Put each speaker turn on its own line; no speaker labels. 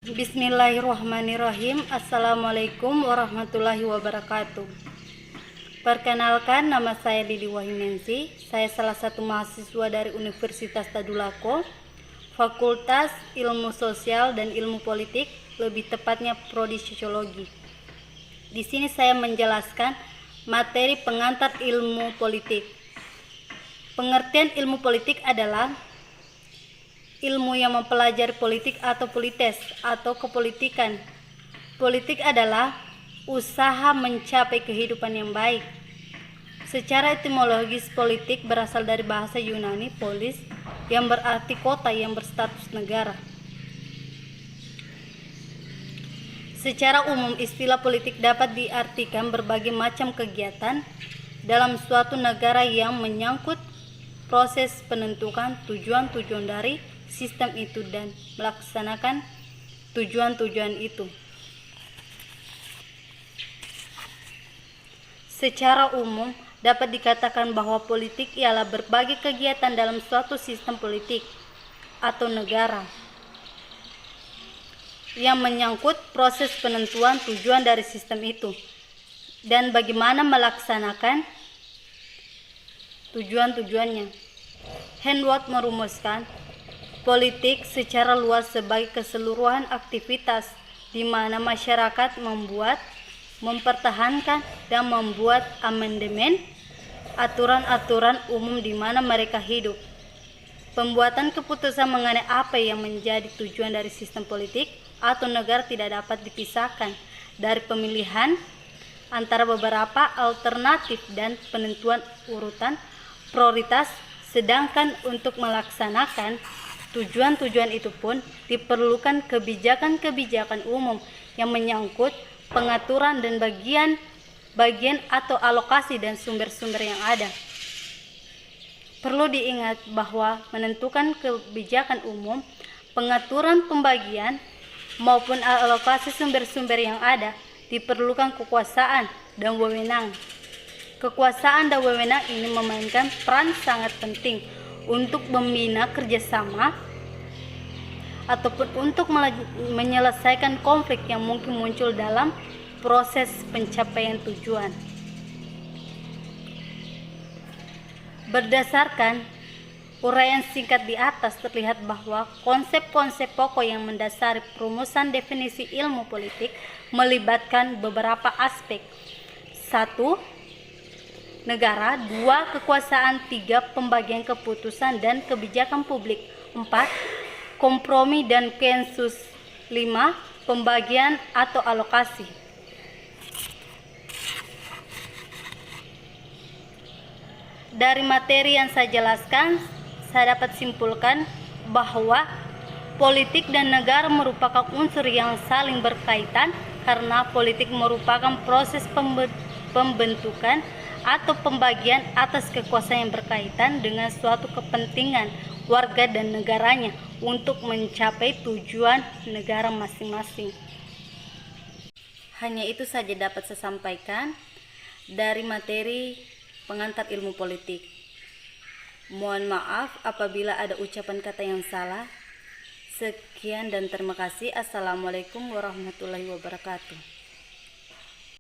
Bismillahirrahmanirrahim. Assalamualaikum warahmatullahi wabarakatuh. Perkenalkan, nama saya Didi Wahyunensi. Saya salah satu mahasiswa dari Universitas Tadulako, Fakultas Ilmu Sosial dan Ilmu Politik, lebih tepatnya Prodi Sosiologi. Di sini saya menjelaskan materi pengantar ilmu politik. Pengertian ilmu politik adalah ilmu yang mempelajari politik atau polites atau kepolitikan. Politik adalah usaha mencapai kehidupan yang baik. Secara etimologis, politik berasal dari bahasa Yunani polis yang berarti kota yang berstatus negara. Secara umum, istilah politik dapat diartikan berbagai macam kegiatan dalam suatu negara yang menyangkut proses penentuan tujuan-tujuan dari sistem itu dan melaksanakan tujuan-tujuan itu. Secara umum, dapat dikatakan bahwa politik ialah berbagai kegiatan dalam suatu sistem politik atau negara yang menyangkut proses penentuan tujuan dari sistem itu dan bagaimana melaksanakan tujuan-tujuannya. Henwood merumuskan politik secara luas sebagai keseluruhan aktivitas di mana masyarakat membuat, mempertahankan, dan membuat amandemen aturan-aturan umum di mana mereka hidup. Pembuatan keputusan mengenai apa yang menjadi tujuan dari sistem politik atau negara tidak dapat dipisahkan dari pemilihan antara beberapa alternatif dan penentuan urutan prioritas, sedangkan untuk melaksanakan tujuan-tujuan itu pun diperlukan kebijakan-kebijakan umum yang menyangkut pengaturan dan bagian atau alokasi dan sumber-sumber yang ada. Perlu diingat bahwa menentukan kebijakan umum, pengaturan pembagian, maupun alokasi sumber-sumber yang ada diperlukan kekuasaan dan wewenang. Kekuasaan dan wewenang ini memainkan peran sangat penting untuk membina kerjasama ataupun untuk menyelesaikan konflik yang mungkin muncul dalam proses pencapaian tujuan. Berdasarkan uraian singkat di atas, terlihat bahwa konsep-konsep pokok yang mendasari perumusan definisi ilmu politik melibatkan beberapa aspek. 1. Negara. 2. Kekuasaan. 3. Pembagian keputusan dan kebijakan publik. 4. Kompromi dan konsensus. 5. Pembagian atau alokasi. Dari materi yang saya jelaskan, saya dapat simpulkan bahwa politik dan negara merupakan unsur yang saling berkaitan karena politik merupakan proses pembentukan atau pembagian atas kekuasaan yang berkaitan dengan suatu kepentingan warga dan negaranya untuk mencapai tujuan negara masing-masing. Hanya itu saja dapat saya sampaikan dari materi pengantar ilmu politik. Mohon maaf apabila ada ucapan kata yang salah. Sekian dan terima kasih. Assalamualaikum warahmatullahi wabarakatuh.